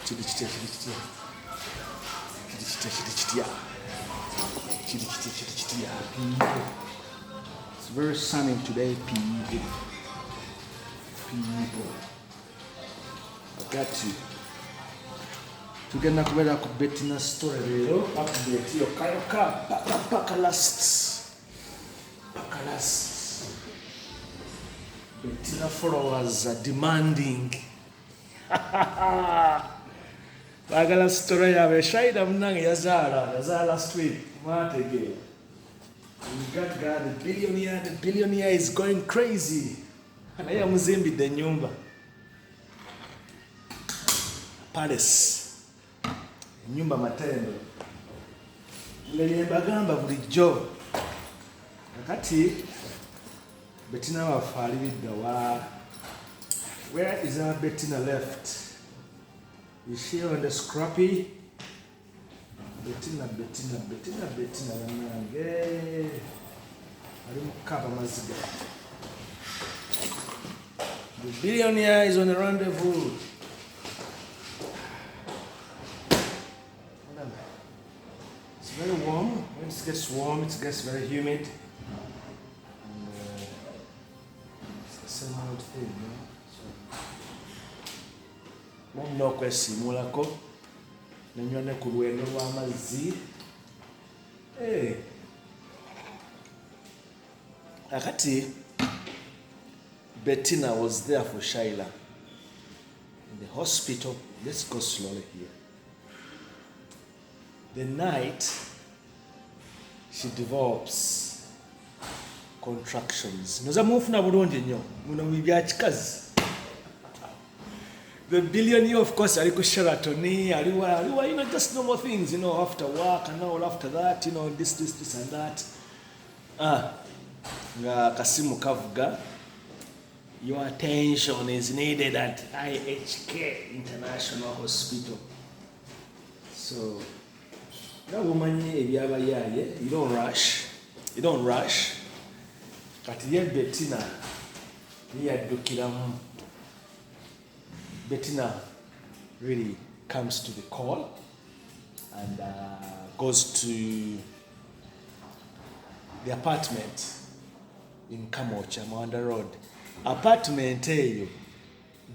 It's very sunny today, people. I got you. Tugenda kubeera ku Betyna story leero update yo kayoka paka last. Betyna followers are demanding. Bagala story yabe shaida munange yazaala last week. Mwategera. We got God, the billionaire is going crazy. Naye amuzimbidde ennyumba. Palace. Ennyumba matendo. Ngeri mbagamba bulijjo. Kakati Betyna waffe ali bidda wa. Where is our Betyna left? Is she on the scrappy? Betyna nange. Ali mukaba maziga. The billionaire is on a rendezvous. It's very warm. When it gets warm, it gets very humid. And, it's the same old thing, you know? Mumna okwesiimulako nenywa ne ku lwendo lw'amazzi. Akati Betyna was there for Shaila in the hospital. Let's go slowly here. The night she develops contractions. Noza mufuna bulungi nnyo muno bya kikazi. The billionaire, of course, ali ku Sheraton, aliwa, you know, just normal things, you know, after work and all after that, you know, this and that. Nga kasimu kavuga. Your attention is needed at IHK International Hospital. So, that woman, you don't rush. Kati ye Betyna, yaddukiramu. Betyna really comes to the call and goes to the apartment in Kamocha, Mwanda Road. Apartment eyo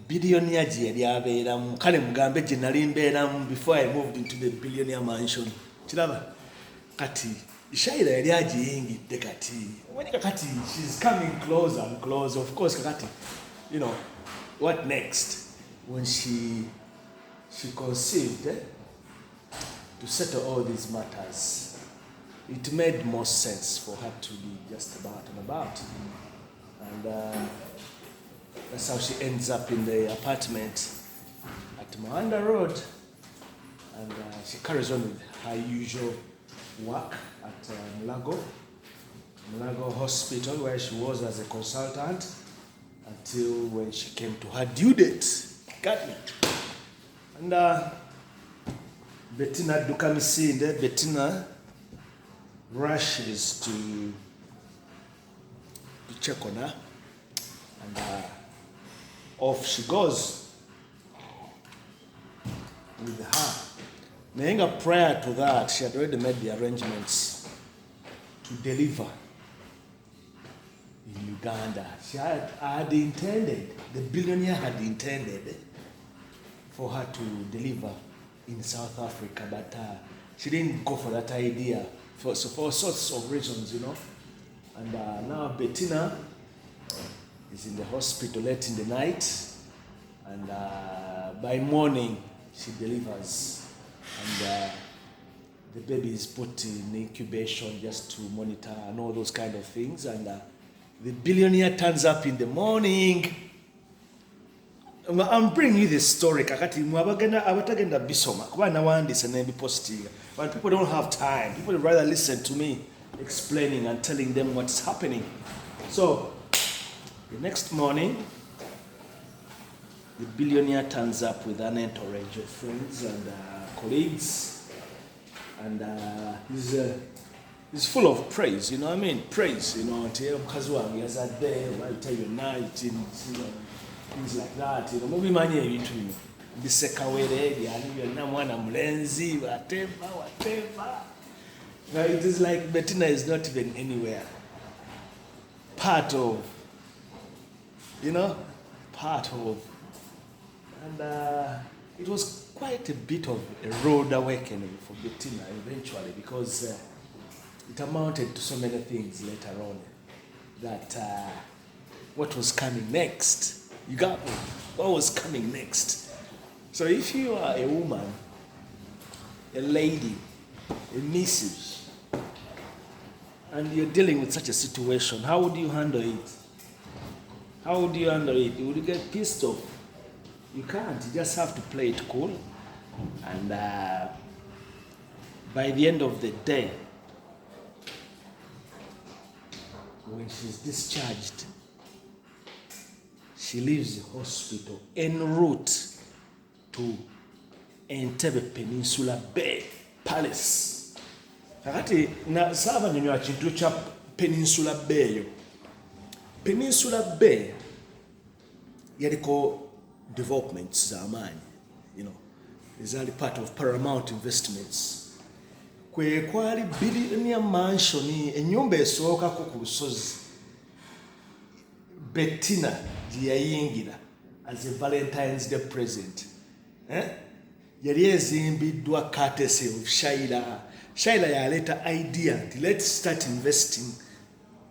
billionaire gye yali abeeramu, kale mugambe gye nali mbeeramu before I moved into the billionaire mansion. Kiraba kati Shaila yali agiyingidde kati. When kati she's coming closer and closer. Of course kakati, you know, what next? When she conceived, to settle all these matters, it made more sense for her to be just about and about. And that's how she ends up in the apartment at Mwanda Road. And she carries on with her usual work at Mulago Hospital, where she was as a consultant until when she came to her due date. Got me. And Betyna Dukamisinde, Betyna rushes to check on her, and off she goes with her. Nayenga prior to that, she had already made the arrangements to deliver in Uganda. She had intended, the billionaire had intended for her to deliver in South Africa, but she didn't go for that idea for sorts of reasons, you know. And now Betyna is in the hospital late in the night, and by morning she delivers, and the baby is put in incubation just to monitor and all those kind of things. And the billionaire turns up in the morning. I'm bringing you this story kakati abatagenda bisoma kuba nawandise nebipostinga, but people don't have time. People would rather listen to me explaining and telling them what's happening. So the next morning, the billionaire turns up with an entourage of friends and colleagues, and he's full of praise, you know what I mean? Praise, you know, until mukazi wange yazadde, I tell you night, you know, things like that, you know, mubimanyi ebintu bino. bisekawere byali byonna mwana mulenzi whatever. Now it is like Betyna is not even anywhere. Part of, and it was quite a bit of a road awakening for Betyna eventually, because it amounted to so many things later on that what was coming next. You got me? What was coming next? So if you are a woman, a lady, a missus, and you're dealing with such a situation, how would you handle it? How would you handle it? Would you get pissed off? You can't. You just have to play it cool. And by the end of the day, when she's discharged, she leaves the hospital en route to Entebbe Peninsula Bay Palace. Kakati na saba nyonyola kintu kya Peninsula Bay yo. Peninsula Bay yaliko developments z'amaanyi, ezaali part of Paramount Investments. Kwe kwali billionaire mansion, ennyumba esookako ku lusozi Betyna gye yayingira as a Valentine's Day present. Yali ezimbiddwa courtesy of Shaila yaleeta idea nti let's start investing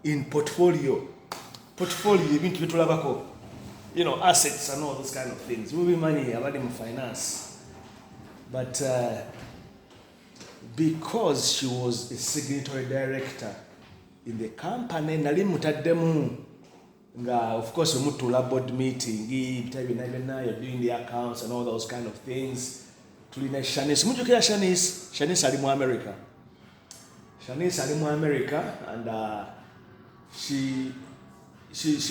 in portfolio ebintu byetulabako, assets and all those kind of things. We'll be money abali mu finance. But because she was a signatory director in the company, nali mutaddemu nga, of course, mutula board meeting, you're doing the accounts and all those kind of things. Tulina Shanice, Shanice ali mu America. And she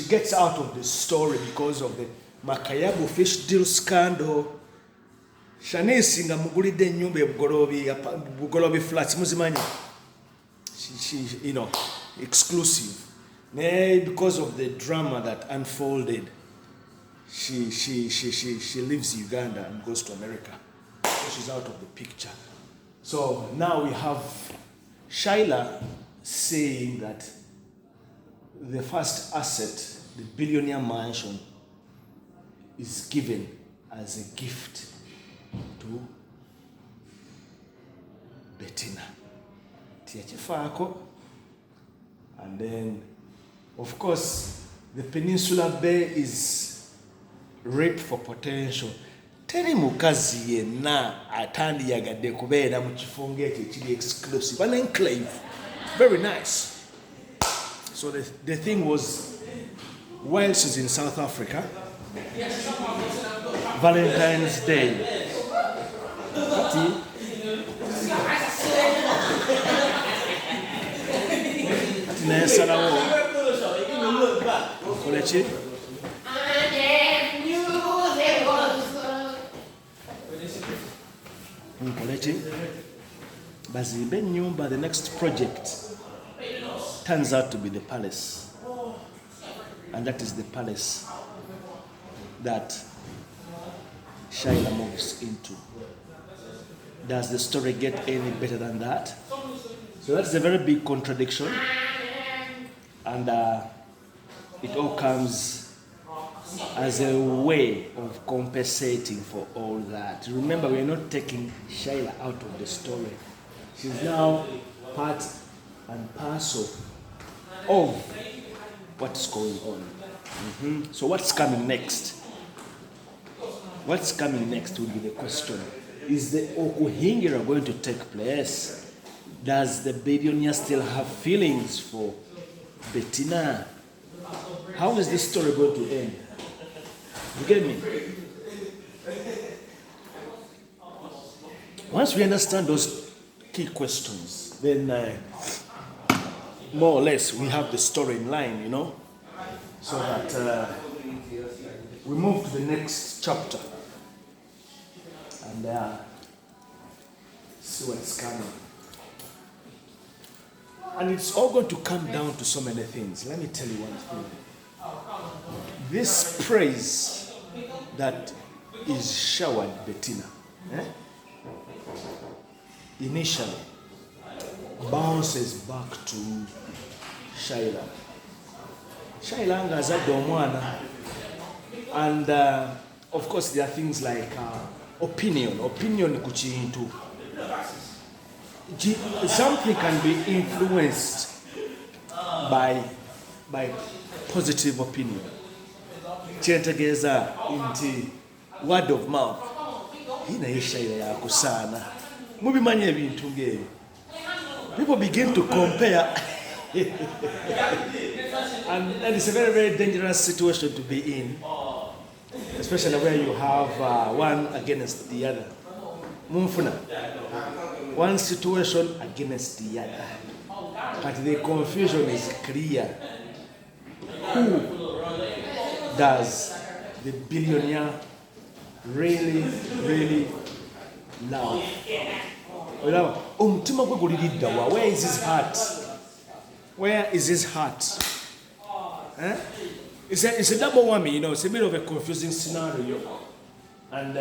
gets out of the story because of the Makayabu fish deal scandal. Shanice nga mugulidde ennyumba Bugolobi flats, muzimanyi. She exclusive. Because of the drama that unfolded, she leaves Uganda and goes to America. So she's out of the picture. So now we have Shaila saying that the first asset, the billionaire mansion, is given as a gift to Betyna. Tiachifaako. And then, of course, the Peninsula Bay is ripe for potential. Teri mukazi yenna atandiyagadde kubeera mu kifo ng'ekyo ekiri exclusive, an enclave, very nice. So the thing was, while she's in South Africa, Valentine's Day, nesalawo koleki bazimbe ennyumba. The next project turns out to be the palace, and that is the palace that Shaila moves into. Does the story get any better than that? So that's a very big contradiction, and it all comes as a way of compensating for all that. Remember, we're not taking Shaila out of the story. She's now part and parcel of what's going on. So what's coming next? What's coming next would be the question. Is the Okuhingira going to take place? Does the billionaire still have feelings for Betyna? How is this story going to end? You get me? Once we understand those key questions, then more or less we have the story in line, so that we move to the next chapter and see what's coming. And it's all going to come down to so many things. Let me tell you one thing. This praise that is showered Betyna, initially bounces back to Shaila. Shaila ngazadde omwana, and of course there are things like opinion ku kintu. Something can be influenced by positive opinion. Kyentegeeza nti word of mouth naye Shaila yakusaana. Mubimanyi ebintu ng'ebyo. People begin to compare and it's a very, very dangerous situation to be in, especially where you have one against the other. Mumfuna, one situation against the other, but the confusion is clear. Who does the billionaire really, really love? Where is his heart? Where is his heart? It's a double whammy, you know. It's a bit of a confusing scenario, and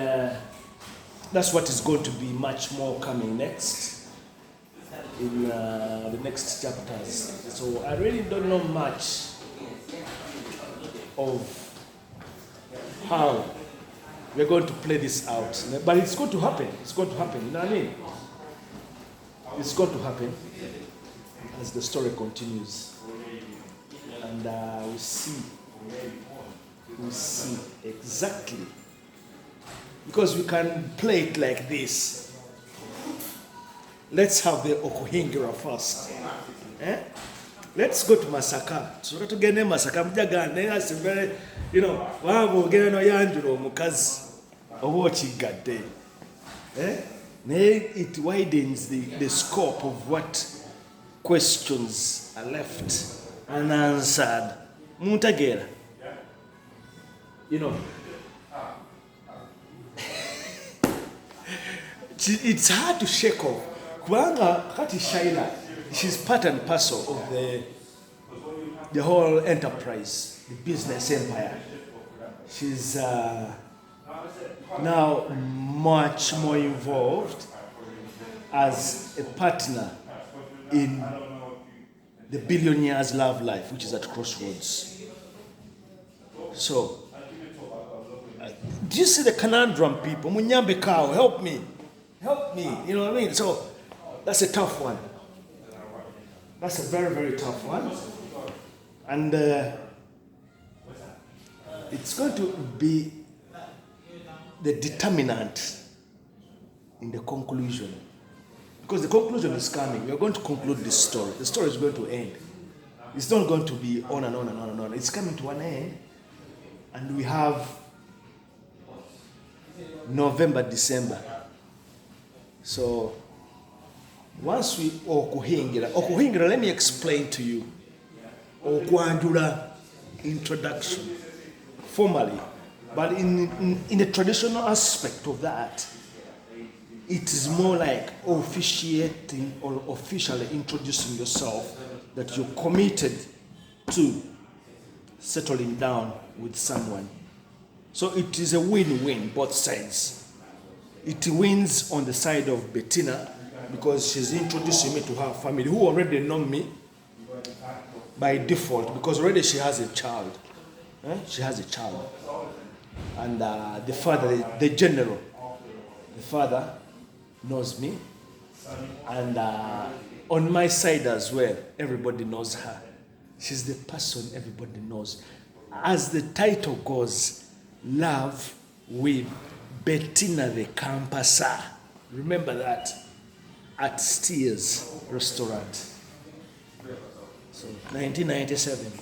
that's what is going to be much more coming next in the next chapters. So I really don't know much of how we're going to play this out, but it's going to happen. It's going to happen. You know what I mean? It's going to happen as the story continues, and we see exactly, because we can play it like this. Let's have the Okuhingira first. Let's go to Masaka. So to get Masaka, that's very, you know, wow, get no yanjuro mukazi owochi gadde. It widens the scope of what questions are left unanswered. Muntagera. You know, it's hard to shake off. Kubanga kati Shaila, she's part and parcel of the whole enterprise, the business empire. She's now much more involved as a partner in the billionaire's love life, which is at crossroads. So, do you see the conundrum, people? Munyambe Kao, help me. You know what I mean? So, that's a tough one. That's a very, very tough one. And it's going to be the determinant in the conclusion. Because the conclusion is coming. We are going to conclude this story. The story is going to end. It's not going to be on and on and on and on. It's coming to an end. And we have November, December. So, once we Okuhingira, let me explain to you. Okwanjula introduction, formally. But in the traditional aspect of that, it is more like officiating or officially introducing yourself that you're committed to settling down with someone. So it is a win-win, both sides. It wins on the side of Betyna because she's introducing me to her family who already know me by default because already she has a child. She has a child. And the father, the general, the father knows me. And on my side as well, everybody knows her. She's the person everybody knows. As the title goes, Love with Betyna the Campasa. Remember that at Steers Restaurant. So 1997,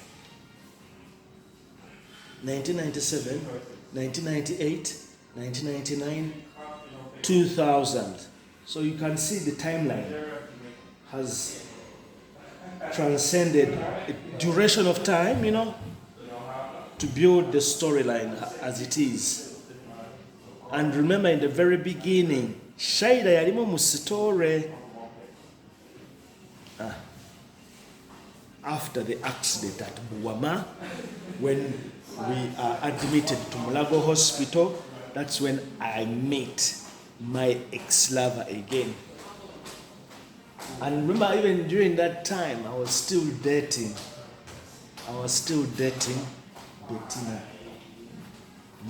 1998, 1999, 2000. So you can see the timeline has transcended a duration of time, you know, to build the storyline as it is. And remember, in the very beginning, Shaila yalimu mu story. After the accident at Buwama, when we are admitted to Mulago Hospital, that's when I met my ex-lover again. And remember, even during that time, I was still dating Betyna.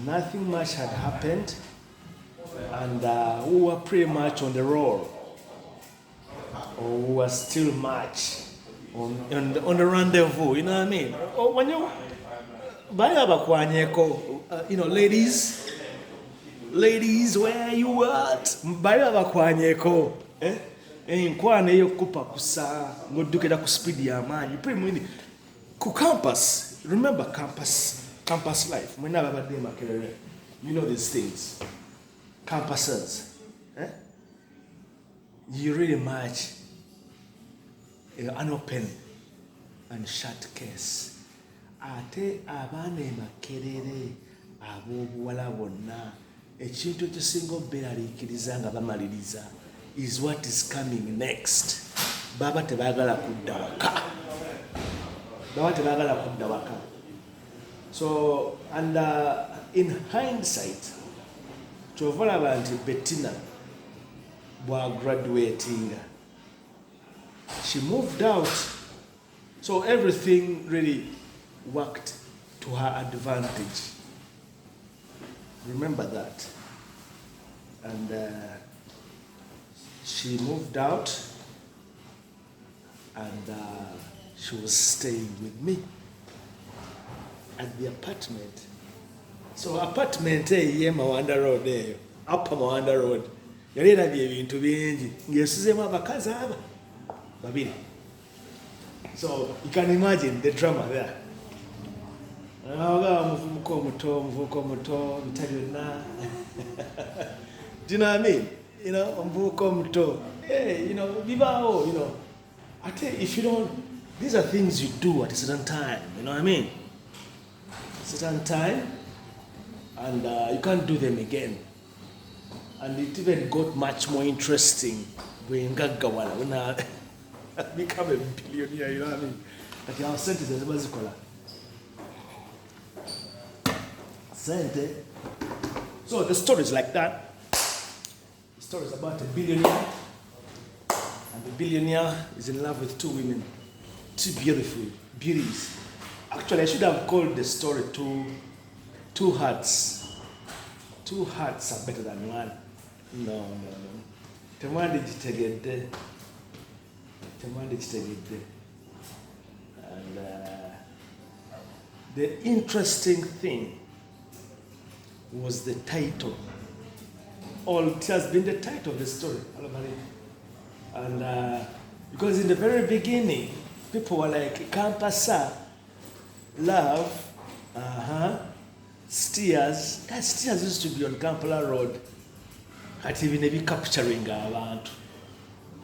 Nothing much had happened, and we were pretty much on the roll, or we were still much on the rendezvous. You know what I mean? Or when you, ladies, where you at? Baya bakwanyeko, enkwano eyokupa kusa ngodukira ku speed ya manyi pretty mwini ku campus. Remember campus life. Mwina babadde makerere. You know these things. Campuses. You really much an open and shut case. Ate abaana makerere abobuwala bonna ekintu ekisinga obeeraliikiriza nga bamaliriza is what is coming next. Baba tebaagala kudda waka. So, and in hindsight, kyovalaba nti Betyna bwa graduating, she moved out. So everything really worked to her advantage. Remember that. And she moved out, and she was staying with me at the apartment. So apartment ye Mawanda Road, upper Mawanda Road. Yali erabye ebintu bingi ng'esuzeemu abakazi aba babiri. So you can imagine the drama there. Muvubuka omuto bitali byonna. Do you know what I mean? You know, omuvubuka omuto. Hey, you know, bibaawo, you know. I tell you, if you don't, these are things you do at a certain time, you know what I mean? Certain time, and you can't do them again. And it even got much more interesting when I become a billionaire, you know what I mean? Like our sentences, what's it called? So the story is like that. The story is about a billionaire, and the billionaire is in love with two women, two beautiful beauties. Actually, I should have called the story Two Hearts. Two hearts are better than one. No. Temwandi kitegedde. And the interesting thing was the title. It has been the title of the story. And because in the very beginning, people were like, Campasa, love, Steers. That Steers used to be on Kampala Road. At even maybe capturing abantu.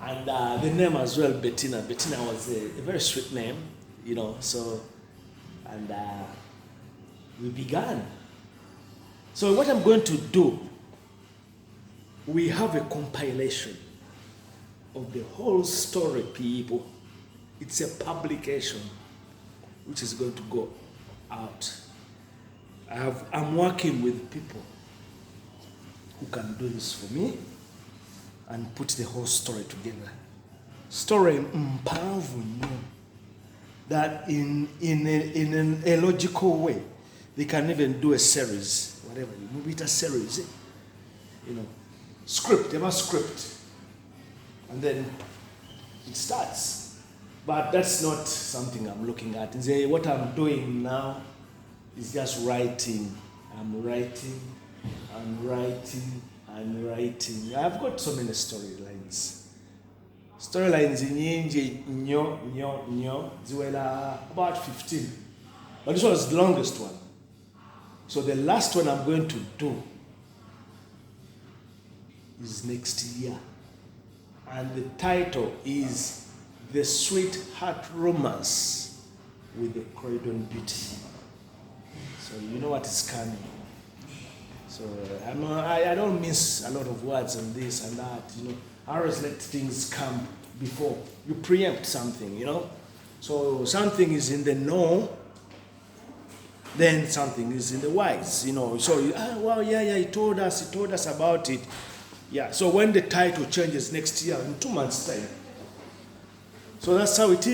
And the name as well, Betyna. Betyna was a very sweet name, you know. So, and we began. So what I'm going to do, we have a compilation of the whole story, people. It's a publication which is going to go out. I'm working with people who can do this for me and put the whole story together. Story mpanvu nyo, that in a logical way, they can even do a series, whatever, maybe it's a series, you know, script, and then it starts. But that's not something I'm looking at. What I'm doing now is just writing. I'm writing. I've got so many storylines. Storylines nyingi nyo ziwela about 15. But this was the longest one. So the last one I'm going to do is next year. And the title is The Sweetheart Romance with the Croydon Beauty. So you know what is coming. So I don't miss a lot of words on this and that, you know. I always let things come before you preempt something, you know. So something is in the know, then something is in the wise, you know. So, well, yeah, he told us about it. Yeah, so when the title changes next year, in 2 months' time. So that's how it is.